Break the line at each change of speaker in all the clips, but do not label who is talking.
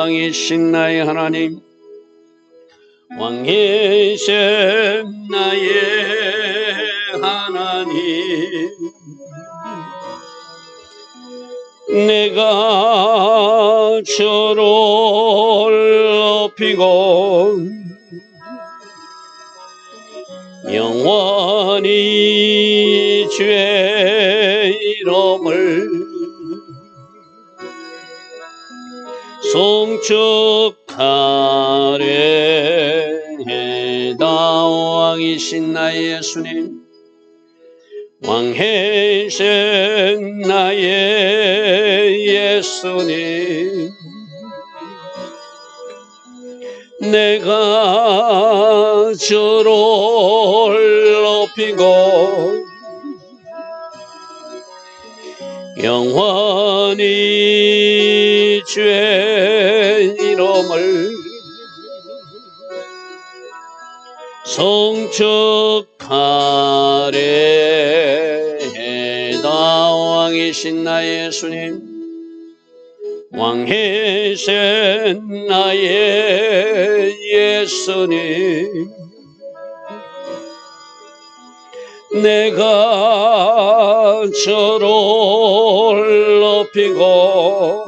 왕이신 나의 하나님, 왕이신 나의 하나님, 내가 주를 높이고 영원히 주의 이름을 송축하리이다. 왕이신 나의 예수님, 왕이신 나의 예수님, 내가 주를 높이고 영원히 주의 이름을 송축하리이다. 왕이신 나의 예수님, 왕이신 나의 예수님, 내가 주를 높이고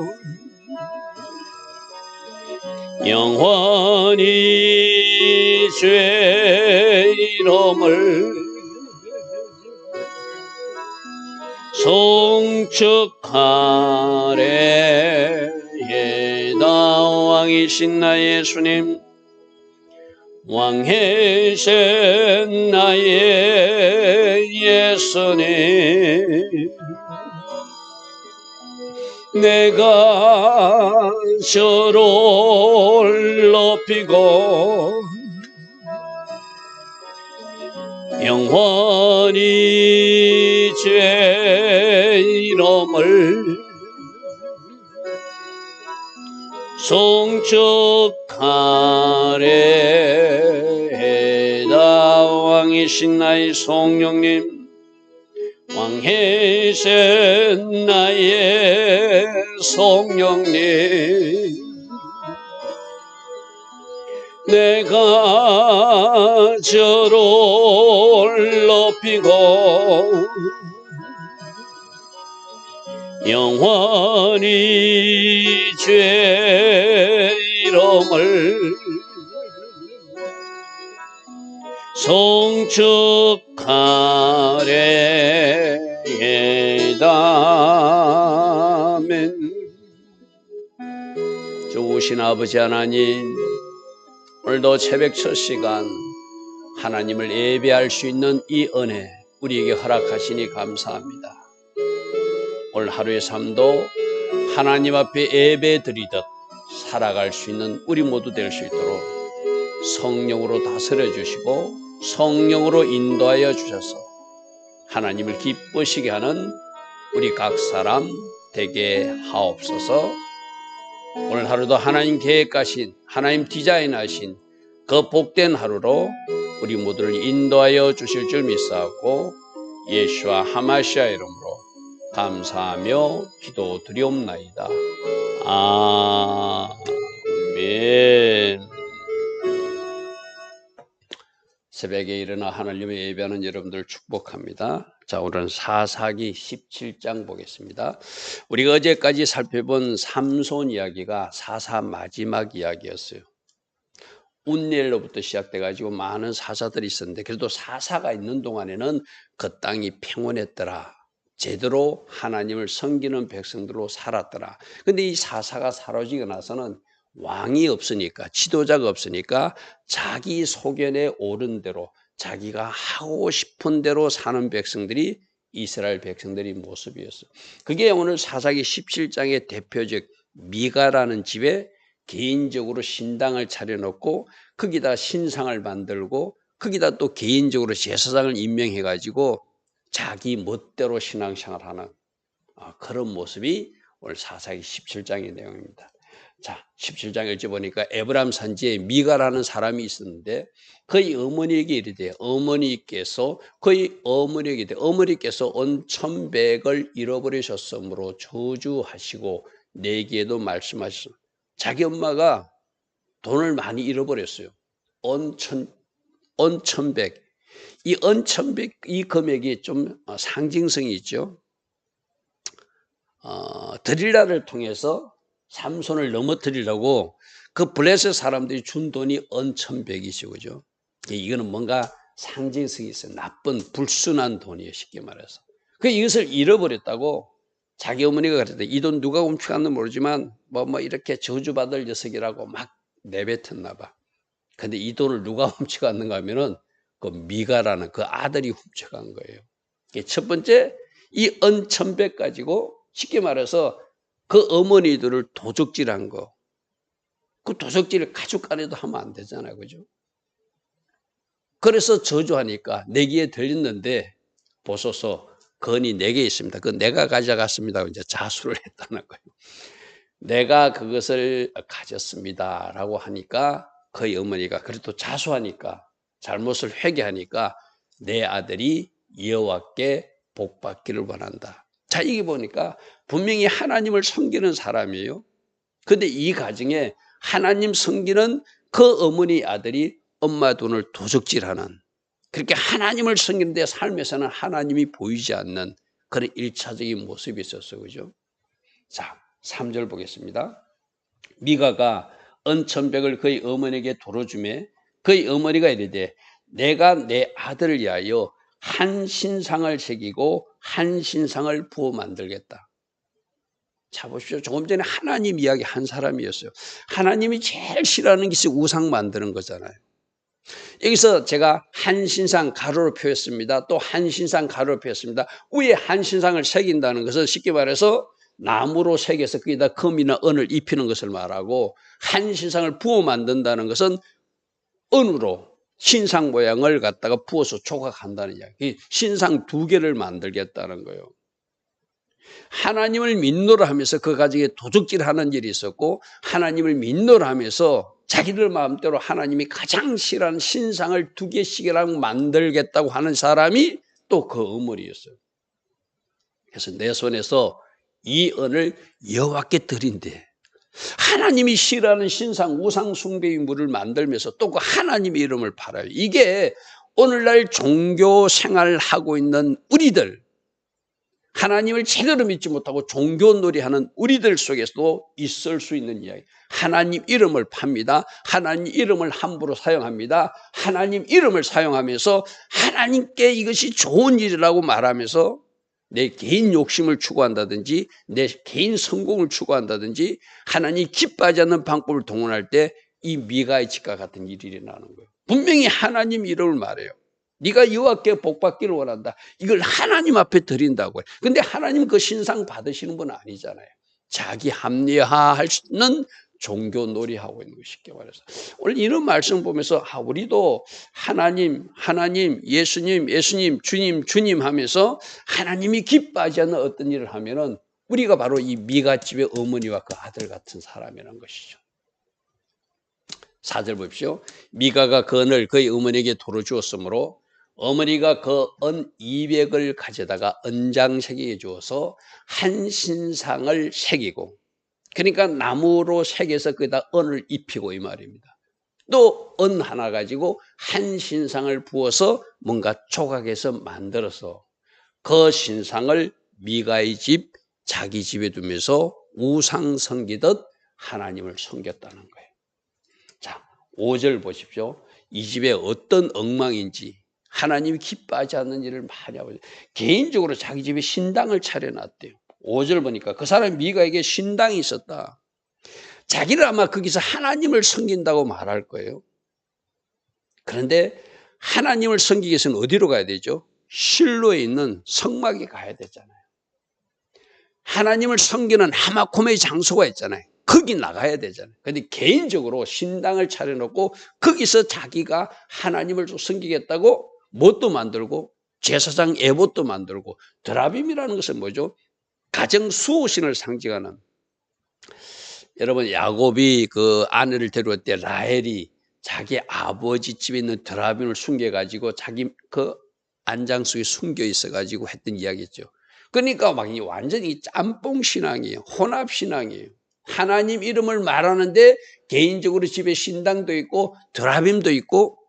영원히 주의 이름을 송축하리이다. 왕이신 나의 예수님, 왕이신 나의 예수님, 내가 주를 높이고 영원히 주의 이름을 송축하리이다. 왕이신 나의 성령님, 왕이신 나의 성령님, 내가 주를 높이고 영원히 주의 이름을 송축하리이다. 아멘. 좋으신 아버지 하나님, 오늘도 새벽 첫 시간 하나님을 예배할 수 있는 이 은혜 우리에게 허락하시니 감사합니다. 오늘 하루의 삶도 하나님 앞에 예배 드리듯 살아갈 수 있는 우리 모두 될 수 있도록 성령으로 다스려 주시고 성령으로 인도하여 주셔서 하나님을 기쁘시게 하는 우리 각 사람 되게 하옵소서. 오늘 하루도 하나님 계획하신, 하나님 디자인하신 그 복된 하루로 우리 모두를 인도하여 주실 줄 믿사옵고 예수와 하마시아 이름으로 감사하며 기도드리옵나이다. 아멘. 새벽에 일어나 하나님의 예배하는 여러분들 축복합니다. 자, 오늘은 사사기 17장 보겠습니다. 우리가 어제까지 살펴본 삼손 이야기가 사사 마지막 이야기였어요. 운니엘로부터 시작돼가지고 많은 사사들이 있었는데 그래도 사사가 있는 동안에는 그 땅이 평온했더라. 제대로 하나님을 섬기는 백성들로 살았더라. 근데 이 사사가 사라지고 나서는 왕이 없으니까, 지도자가 없으니까 자기 소견에 오른 대로 자기가 하고 싶은 대로 사는 백성들이 이스라엘 백성들의 모습이었어요. 그게 오늘 사사기 17장의 대표적 미가라는 집에 개인적으로 신당을 차려놓고 거기다 신상을 만들고 거기다 또 개인적으로 제사장을 임명해가지고 자기 멋대로 신앙생활하는 그런 모습이 오늘 사사기 17장의 내용입니다. 자, 17장 읽지 보니까 에브람 산지에 미가라는 사람이 있었는데 그의 어머니에게 이르되 어머니께서 온 천백을 잃어버리셨으므로 저주하시고 내게도 말씀하셨습니다. 자기 엄마가 돈을 많이 잃어버렸어요. 언천백. 이 언천백 이 금액이 좀 상징성이 있죠. 드릴라를 통해서 삼손을 넘어뜨리려고 그 블레셋 사람들이 준 돈이 언천백이죠. 그죠? 이거는 뭔가 상징성이 있어요. 나쁜 불순한 돈이에요. 쉽게 말해서. 이것을 잃어버렸다고 자기 어머니가 그랬대. 이 돈 누가 훔쳐갔는지 모르지만 뭐 이렇게 저주받을 녀석이라고 막 내뱉었나 봐. 근데 이 돈을 누가 훔쳐갔는가 하면은 그 미가라는 그 아들이 훔쳐간 거예요. 첫 번째, 이 언천백 가지고 쉽게 말해서 그 어머니들을 도적질한 거. 그 도적질을 가족 간에도 하면 안 되잖아요. 그죠? 그래서 저주하니까 내기에 들렸는데 보소서 건이 4개 있습니다. 그 내가 가져갔습니다. 이제 자수를 했다는 거예요. 내가 그것을 가졌습니다. 라고 하니까 그의 어머니가 그래도 자수하니까 잘못을 회개하니까 내 아들이 여호와께 복받기를 원한다. 자, 이게 보니까 분명히 하나님을 섬기는 사람이에요. 근데 이 가정에 하나님 섬기는 그 어머니 아들이 엄마 돈을 도적질하는, 그렇게 하나님을 섬기는데 삶에서는 하나님이 보이지 않는 그런 1차적인 모습이 있었어요. 그죠? 자, 3절 보겠습니다. 미가가 언천백을 그의 어머니에게 돌어주매 그의 어머니가 이르되 내가 내 아들을 위하여 한 신상을 새기고 한 신상을 부어 만들겠다. 자, 보십시오. 조금 전에 하나님 이야기 한 사람이었어요. 하나님이 제일 싫어하는 것이 우상 만드는 거잖아요. 여기서 제가 한 신상 가로로 표했습니다. 또 한 신상 가로로 표했습니다. 위에 한 신상을 새긴다는 것은 쉽게 말해서 나무로 새겨서 거기다 금이나 은을 입히는 것을 말하고, 한 신상을 부어 만든다는 것은 은으로 신상 모양을 갖다가 부어서 조각한다는 이야기. 신상 2개를 만들겠다는 거예요. 하나님을 믿노라 하면서 그 가정에 도적질하는 일이 있었고, 하나님을 믿노라 하면서 자기들 마음대로 하나님이 가장 싫어하는 신상을 2개씩이랑 만들겠다고 하는 사람이 또 그 어머니였어요. 그래서 내 손에서 이 은을 여호와께 드린대. 하나님이 싫어하는 신상 우상 숭배의 물을 만들면서 또 그 하나님의 이름을 팔아요. 이게 오늘날 종교 생활을 하고 있는 우리들, 하나님을 제대로 믿지 못하고 종교놀이하는 우리들 속에서도 있을 수 있는 이야기. 하나님 이름을 팝니다. 하나님 이름을 함부로 사용합니다. 하나님 이름을 사용하면서 하나님께 이것이 좋은 일이라고 말하면서 내 개인 욕심을 추구한다든지 내 개인 성공을 추구한다든지 하나님 기뻐하지 않는 방법을 동원할 때 이 미가의 집과 같은 일이 일어나는 거예요. 분명히 하나님 이름을 말해요. 네가 여호와께 복받기를 원한다. 이걸 하나님 앞에 드린다고 해요. 근데 하나님 그 신상 받으시는 분은 아니잖아요. 자기 합리화하는 종교놀이하고 있는 거 쉽게 말해서. 오늘 이런 말씀 보면서 우리도 하나님, 예수님, 주님 하면서 하나님이 기뻐하지 않는 어떤 일을 하면은 우리가 바로 이 미가집의 어머니와 그 아들 같은 사람이라는 것이죠. 4절 보십시오. 미가가 그 은을 그의 어머니에게 도로 주었으므로 어머니가 그 은 200을 가져다가 은장새기에 주어서 한 신상을 새기고, 그러니까 나무로 새겨서 거기다 은을 입히고 이 말입니다. 또 은 하나 가지고 한 신상을 부어서 뭔가 조각해서 만들어서 그 신상을 미가의 집, 자기 집에 두면서 우상 섬기듯 하나님을 섬겼다는 거예요. 자, 5절 보십시오. 이 집에 어떤 엉망인지 하나님이 기뻐하지 않는 일을 많이 하고 개인적으로 자기 집에 신당을 차려놨대요. 5절 보니까 그 사람 미가에게 신당이 있었다. 자기를 아마 거기서 하나님을 섬긴다고 말할 거예요. 그런데 하나님을 섬기기 위해서는 어디로 가야 되죠? 실로에 있는 성막에 가야 되잖아요. 하나님을 섬기는 하마콤의 장소가 있잖아요. 거기 나가야 되잖아요. 그런데 개인적으로 신당을 차려놓고 거기서 자기가 하나님을 섬기겠다고 뭣도 만들고 제사장 에봇도 만들고, 드라빔이라는 것은 뭐죠? 가정 수호신을 상징하는, 여러분 야곱이 그 아내를 데려올 때 라헬이 자기 아버지 집에 있는 드라빔을 숨겨가지고 자기 그 안장 속에 숨겨 있어가지고 했던 이야기죠. 그러니까 막 완전히 짬뽕 신앙이에요. 혼합 신앙이에요. 하나님 이름을 말하는데 개인적으로 집에 신당도 있고 드라빔도 있고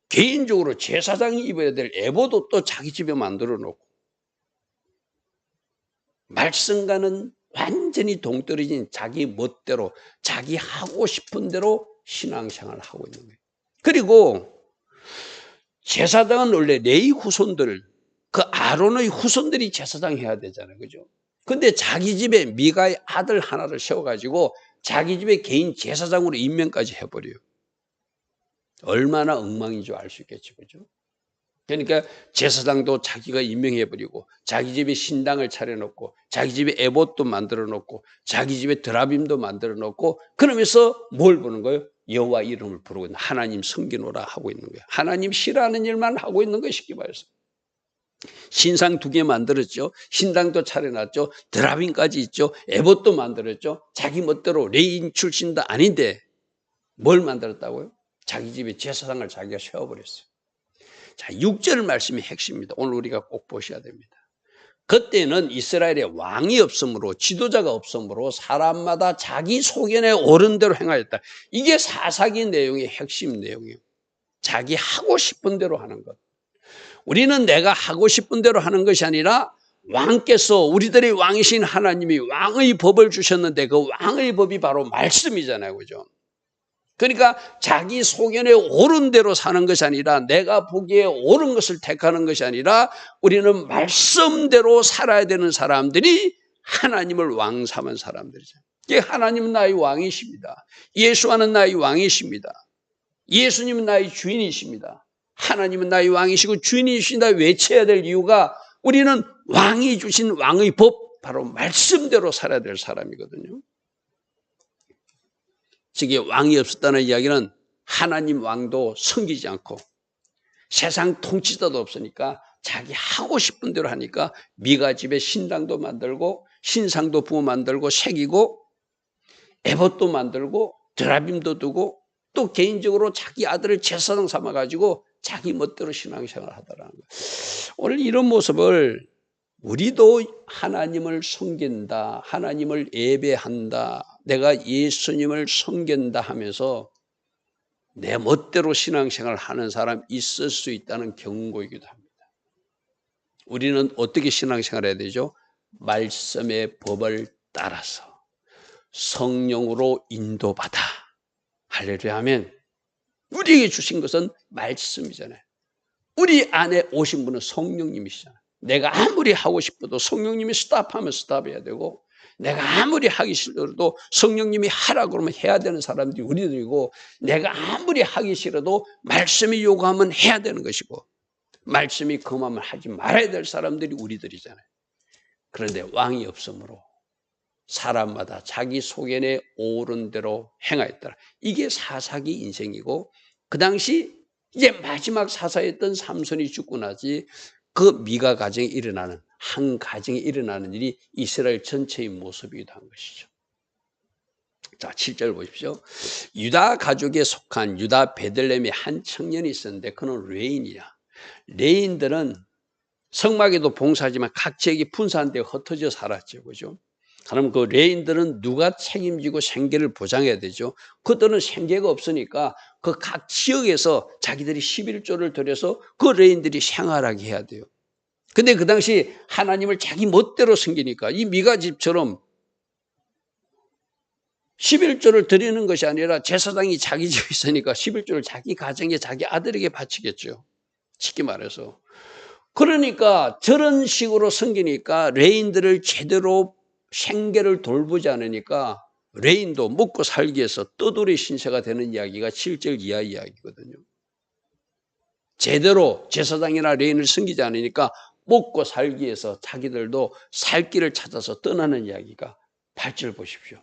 개인적으로 제사장이 입어야 될 에봇도 또 자기 집에 만들어 놓고 말씀과는 완전히 동떨어진 자기 멋대로 자기 하고 싶은 대로 신앙생활을 하고 있는 거예요. 그리고 제사장은 원래 레위 후손들, 그 아론의 후손들이 제사장 해야 되잖아요. 그죠? 근데 자기 집에 미가의 아들 하나를 세워가지고 자기 집에 개인 제사장으로 임명까지 해버려요. 얼마나 엉망인 줄 알 수 있겠죠. 그죠? 그러니까 제사장도 자기가 임명해버리고 자기 집에 신당을 차려놓고 자기 집에 에봇도 만들어놓고 자기 집에 드라빔도 만들어놓고 그러면서 뭘 보는 거예요? 여호와 이름을 부르고 있는 하나님 섬기노라 하고 있는 거예요. 하나님 싫어하는 일만 하고 있는 것이 쉽게 말해서. 신상 2개 만들었죠. 신당도 차려놨죠. 드라빔까지 있죠. 에봇도 만들었죠. 자기 멋대로 레인 출신도 아닌데 뭘 만들었다고요? 자기 집에 제사장을 자기가 세워버렸어요. 자, 6절 말씀이 핵심입니다. 오늘 우리가 꼭 보셔야 됩니다. 그때는 이스라엘에 왕이 없으므로 지도자가 없으므로 사람마다 자기 소견에 옳은 대로 행하였다. 이게 사사기 내용의 핵심 내용이에요. 자기 하고 싶은 대로 하는 것. 우리는 내가 하고 싶은 대로 하는 것이 아니라 왕께서 우리들의 왕이신 하나님이 왕의 법을 주셨는데 그 왕의 법이 바로 말씀이잖아요. 그죠? 그러니까 자기 소견에 옳은 대로 사는 것이 아니라 내가 보기에 옳은 것을 택하는 것이 아니라 우리는 말씀대로 살아야 되는 사람들이 하나님을 왕 삼은 사람들이죠. 하나님은 나의 왕이십니다. 예수와는 나의 왕이십니다. 예수님은 나의 주인이십니다. 하나님은 나의 왕이시고 주인이시다 외쳐야 될 이유가 우리는 왕이 주신 왕의 법, 바로 말씀대로 살아야 될 사람이거든요. 즉 왕이 없었다는 이야기는 하나님 왕도 섬기지 않고 세상 통치자도 없으니까 자기 하고 싶은 대로 하니까 미가 집에 신당도 만들고 신상도 부어 만들고 새기고 에봇도 만들고 드라빔도 두고 또 개인적으로 자기 아들을 제사장 삼아가지고 자기 멋대로 신앙생활을 하더라는 거예요. 오늘 이런 모습을 우리도 하나님을 섬긴다, 하나님을 예배한다, 내가 예수님을 섬긴다 하면서 내 멋대로 신앙생활을 하는 사람 있을 수 있다는 경고이기도 합니다. 우리는 어떻게 신앙생활을 해야 되죠? 말씀의 법을 따라서 성령으로 인도받아 할렐루야 하면 우리에게 주신 것은 말씀이잖아요. 우리 안에 오신 분은 성령님이시잖아요. 내가 아무리 하고 싶어도 성령님이 스탑하면 스탑해야 되고 내가 아무리 하기 싫어도 성령님이 하라고 그러면 해야 되는 사람들이 우리들이고 내가 아무리 하기 싫어도 말씀이 요구하면 해야 되는 것이고 말씀이 금하면 하지 말아야 될 사람들이 우리들이잖아요. 그런데 왕이 없으므로 사람마다 자기 소견에 옳은 대로 행하였더라. 이게 사사기 인생이고 그 당시 이제 마지막 사사였던 삼손이 죽고 나지 그 미가 가정에 일어나는 한 가정에 일어나는 일이 이스라엘 전체의 모습이기도 한 것이죠. 자, 7절 보십시오. 유다 가족에 속한 유다 베들레헴에 한 청년이 있었는데 그는 레인이야. 레인들은 성막에도 봉사하지만 각 지역이 분산한 데 흩어져 살았죠. 그죠? 그럼 그 레인들은 누가 책임지고 생계를 보장해야 되죠? 그들은 생계가 없으니까 그 각 지역에서 자기들이 11조를 들여서 그 레인들이 생활하게 해야 돼요. 근데 그 당시 하나님을 자기 멋대로 섬기니까 이 미가 집처럼 11조를 드리는 것이 아니라 제사장이 자기 집에 있으니까 11조를 자기 가정에 자기 아들에게 바치겠죠. 쉽게 말해서. 그러니까 저런 식으로 섬기니까 레인들을 제대로 생계를 돌보지 않으니까 레인도 먹고 살기 위해서 떠돌이 신세가 되는 이야기가 7절 이하 이야기거든요. 제대로 제사장이나 레인을 섬기지 않으니까 먹고 살기 위해서 자기들도 살 길을 찾아서 떠나는 이야기가 8절 보십시오.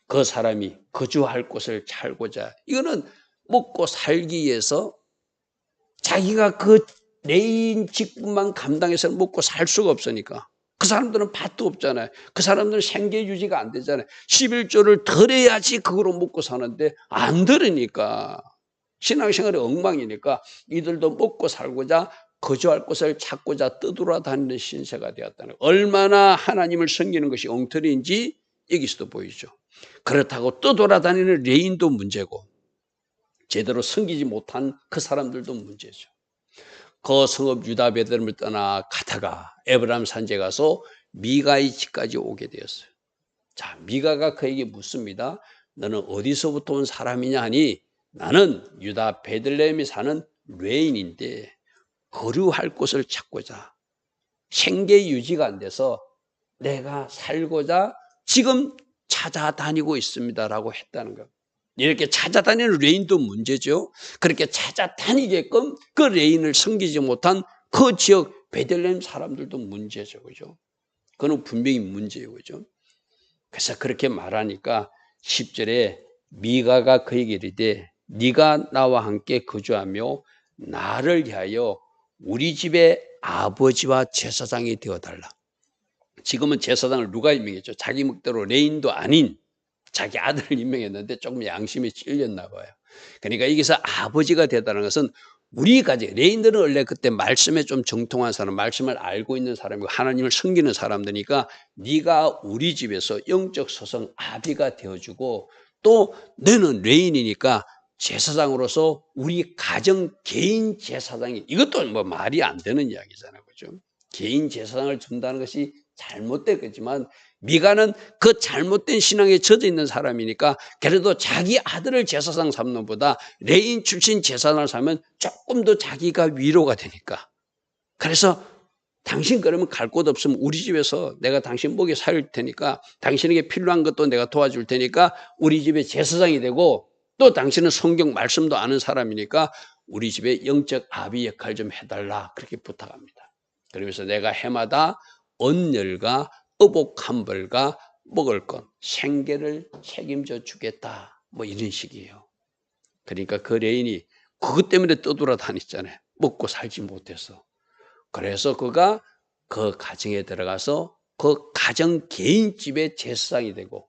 그 사람이 거주할 곳을 찾고자 이거는 먹고 살기 위해서 자기가 그 레인 직분만 감당해서 먹고 살 수가 없으니까 그 사람들은 밭도 없잖아요. 그 사람들은 생계 유지가 안 되잖아요. 11조를 덜해야지 그거로 먹고 사는데 안 들으니까 신앙생활이 엉망이니까 이들도 먹고 살고자 거주할 곳을 찾고자 떠돌아다니는 신세가 되었다는 거예요. 얼마나 하나님을 섬기는 것이 엉터리인지 여기서도 보이죠. 그렇다고 떠돌아다니는 레인도 문제고 제대로 섬기지 못한 그 사람들도 문제죠. 그 성읍 유다 베들레헴을 떠나 가다가 에브라임 산지에 가서 미가의 집까지 오게 되었어요. 자, 미가가 그에게 묻습니다. 너는 어디서부터 온 사람이냐 하니 나는 유다 베들레헴에 사는 레인인데 거류할 곳을 찾고자 생계 유지가 안 돼서 내가 살고자 지금 찾아다니고 있습니다라고 했다는 것. 이렇게 찾아다니는 레인도 문제죠. 그렇게 찾아다니게끔 그 레인을 섬기지 못한 그 지역 베들레헴 사람들도 문제죠. 그죠? 그건 분명히 문제예요. 그죠? 그래서 그렇게 말하니까 10절에 미가가 그에게 이르되 네가 나와 함께 거주하며 나를 위하여 우리 집의 아버지와 제사장이 되어달라. 지금은 제사장을 누가 임명했죠? 자기 묵대로 레인도 아닌 자기 아들을 임명했는데 조금 양심이 찔렸나 봐요. 그러니까 여기서 아버지가 되다는 것은 우리 가족, 레인들은 원래 그때 말씀에 좀 정통한 사람, 말씀을 알고 있는 사람이고 하나님을 섬기는 사람들이니까 네가 우리 집에서 영적 소성 아비가 되어주고 또 너는 레인이니까 제사장으로서 우리 가정 개인 제사장이, 이것도 뭐 말이 안 되는 이야기잖아요. 그죠? 개인 제사장을 준다는 것이 잘못됐겠지만 미가는 그 잘못된 신앙에 젖어 있는 사람이니까 그래도 자기 아들을 제사장 삼는 것보다 레인 출신 제사장을 삼으면 조금 더 자기가 위로가 되니까, 그래서 당신 그러면 갈 곳 없으면 우리 집에서 내가 당신 먹여 살 테니까 당신에게 필요한 것도 내가 도와줄 테니까 우리 집에 제사장이 되고 또 당신은 성경 말씀도 아는 사람이니까 우리 집에 영적 아비 역할 좀 해달라 그렇게 부탁합니다. 그러면서 내가 해마다 언열과 어복 한 벌과 먹을 것, 생계를 책임져 주겠다. 뭐 이런 식이에요. 그러니까 그 레인이 그것 때문에 떠돌아다녔잖아요. 먹고 살지 못해서. 그래서 그가 그 가정에 들어가서 그 가정 개인집의 제사장이 되고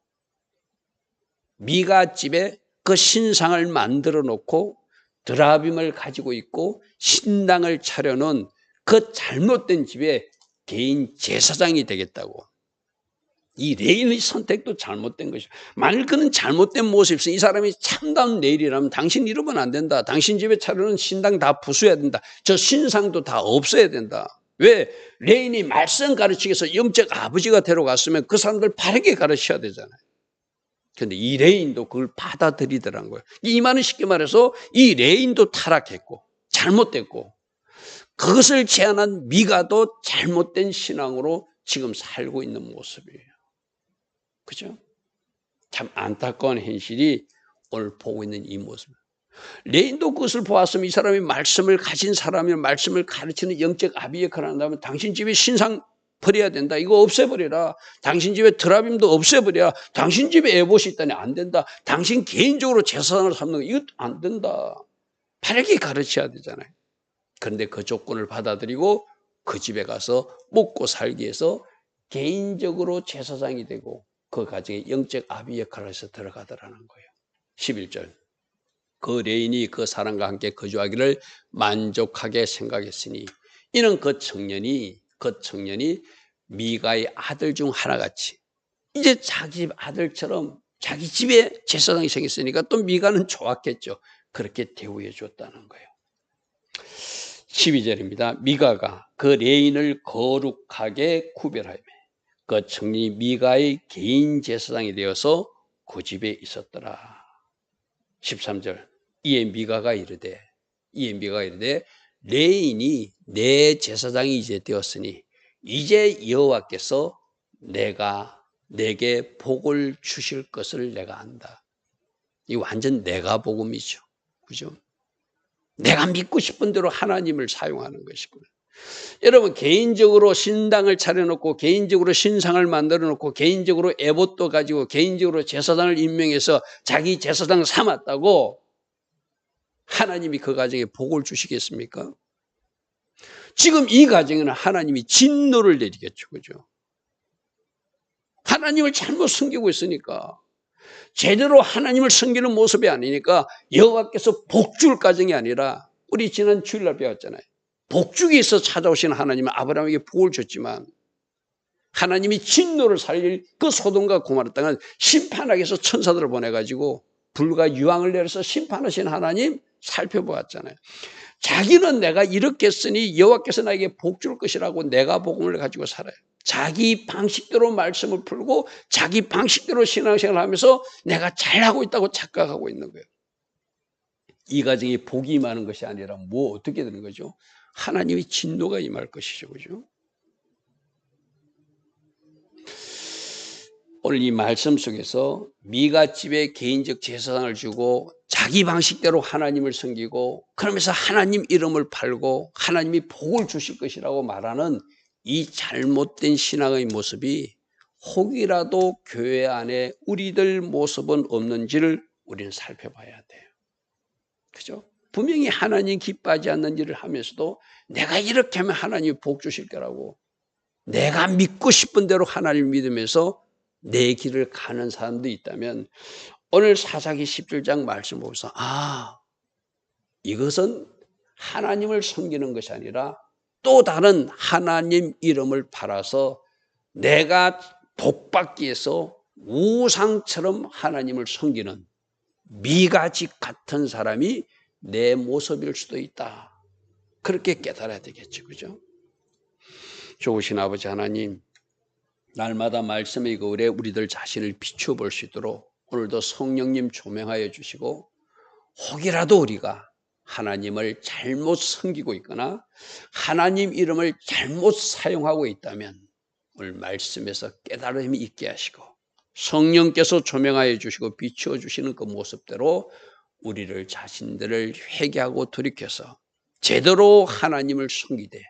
미가 집에 그 신상을 만들어 놓고 드라빔을 가지고 있고 신당을 차려놓은 그 잘못된 집에 개인 제사장이 되겠다고. 이 레인의 선택도 잘못된 것이죠. 만일 그는 잘못된 모습에서 이 사람이 참다운 레인이라면 당신 이러면 안 된다. 당신 집에 차려놓은 신당 다 부수어야 된다. 저 신상도 다 없애야 된다. 왜? 레인이 말씀 가르치기 위해서 영적 아버지가 데려갔으면 그 사람들 바르게 가르쳐야 되잖아요. 그런데 이 레인도 그걸 받아들이더란 거예요. 이 말은 쉽게 말해서 이 레인도 타락했고 잘못됐고 그것을 제안한 미가도 잘못된 신앙으로 지금 살고 있는 모습이에요. 그죠? 참 안타까운 현실이 오늘 보고 있는 이 모습. 레인도 그것을 보았으면 이 사람이 말씀을 가진 사람이면 말씀을 가르치는 영적 아비 역할을 한다면 당신 집에 신상 버려야 된다. 이거 없애버려라. 당신 집에 드라빔도 없애버려야. 당신 집에 에봇이 있다니 안 된다. 당신 개인적으로 제사장을 삼는 거 이것도 안 된다. 바르게 가르쳐야 되잖아요. 그런데 그 조건을 받아들이고 그 집에 가서 먹고 살기 위해서 개인적으로 제사장이 되고 그 가정에 영적 아비 역할을 해서 들어가더라는 거예요. 11절. 그 레인이 그 사람과 함께 거주하기를 만족하게 생각했으니 이는 그 청년이 미가의 아들 중 하나같이 이제 자기 집 아들처럼 자기 집에 제사장이 생겼으니까 또 미가는 좋았겠죠. 그렇게 대우해 줬다는 거예요. 12절입니다. 미가가 그 레인을 거룩하게 구별하며 그 청년이 미가의 개인 제사장이 되어서 그 집에 있었더라. 13절. 이에 미가가 이르되 레인이 내 제사장이 이제 되었으니 이제 여호와께서 내게 복을 주실 것을 내가 안다. 이 완전 내가 복음이죠. 그죠? 내가 믿고 싶은 대로 하나님을 사용하는 것이구나. 여러분 개인적으로 신당을 차려놓고 개인적으로 신상을 만들어놓고 개인적으로 에봇도 가지고 개인적으로 제사장을 임명해서 자기 제사장 삼았다고 하나님이 그 가정에 복을 주시겠습니까? 지금 이 가정에는 하나님이 진노를 내리겠죠. 그죠? 하나님을 잘못 섬기고 있으니까 제대로 하나님을 섬기는 모습이 아니니까 여호와께서 복줄 가정이 아니라 우리 지난 주일날 배웠잖아요. 복주기 위해서 찾아오신 하나님은 아브라함에게 복을 줬지만 하나님이 진노를 살릴 그 소돔과 고모라 땅은 심판하기 위해서 천사들을 보내가지고 불과 유황을 내려서 심판하신 하나님 살펴보았잖아요. 자기는 내가 이렇게 했으니 여호와께서 나에게 복 줄 것이라고 내가 복음을 가지고 살아요. 자기 방식대로 말씀을 풀고 자기 방식대로 신앙생활을 하면서 내가 잘하고 있다고 착각하고 있는 거예요. 이 가정이 복이 임하는 것이 아니라 뭐 어떻게 되는 거죠? 하나님의 진노가 임할 것이죠. 그죠? 오늘 이 말씀 속에서 미가 집에 개인적 제사상을 주고 자기 방식대로 하나님을 섬기고 그러면서 하나님 이름을 팔고 하나님이 복을 주실 것이라고 말하는 이 잘못된 신앙의 모습이 혹이라도 교회 안에 우리들 모습은 없는지를 우리는 살펴봐야 돼요. 그죠? 분명히 하나님 기뻐하지 않는 일을 하면서도 내가 이렇게 하면 하나님이 복 주실 거라고 내가 믿고 싶은 대로 하나님을 믿으면서 내 길을 가는 사람도 있다면 오늘 사사기 17장 말씀 보면서 이것은 하나님을 섬기는 것이 아니라 또 다른 하나님 이름을 팔아서 내가 복받기 위해서 우상처럼 하나님을 섬기는 미가집 같은 사람이 내 모습일 수도 있다. 그렇게 깨달아야 되겠죠. 그죠? 좋으신 아버지 하나님, 날마다 말씀의 거울에 우리들 자신을 비추어 볼 수 있도록 오늘도 성령님 조명하여 주시고 혹이라도 우리가 하나님을 잘못 섬기고 있거나 하나님 이름을 잘못 사용하고 있다면 오늘 말씀에서 깨달음이 있게 하시고 성령께서 조명하여 주시고 비추어 주시는 그 모습대로 우리를 자신들을 회개하고 돌이켜서 제대로 하나님을 섬기되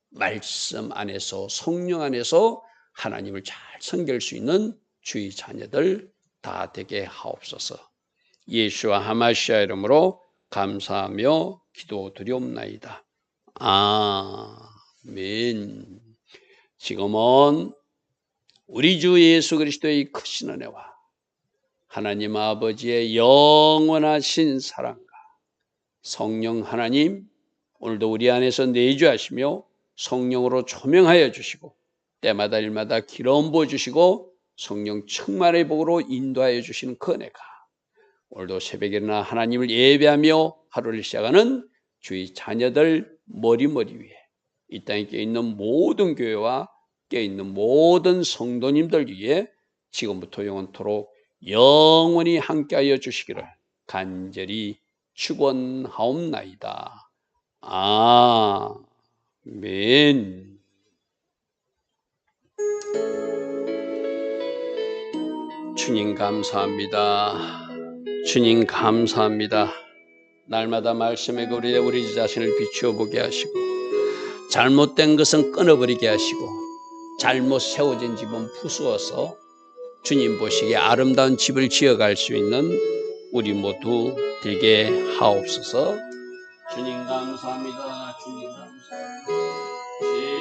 말씀 안에서 성령 안에서 하나님을 잘 섬길 수 있는 주의 자녀들 다 되게 하옵소서. 예수와 하마시아 이름으로 감사하며 기도드리옵나이다. 아멘. 지금은 우리 주 예수 그리스도의 크신 은혜와 하나님 아버지의 영원하신 사랑과 성령 하나님 오늘도 우리 안에서 내주하시며 성령으로 조명하여 주시고 때마다 일마다 기름 부어주시고 성령 충만의 복으로 인도하여 주시는 그 은혜가 오늘도 새벽에 일어나 하나님을 예배하며 하루를 시작하는 주의 자녀들 머리머리 위에 이 땅에 껴있는 모든 교회와 껴있는 모든 성도님들 위에 지금부터 영원토록 영원히 함께하여 주시기를 간절히 축원하옵나이다. 아멘. 주님 감사합니다. 주님 감사합니다. 날마다 말씀의 거리에 우리 자신을 비추어 보게 하시고 잘못된 것은 끊어버리게 하시고 잘못 세워진 집은 부수어서 주님 보시기에 아름다운 집을 지어갈 수 있는 우리 모두 되게 하옵소서. 주님 감사합니다. 주님 감사합니다.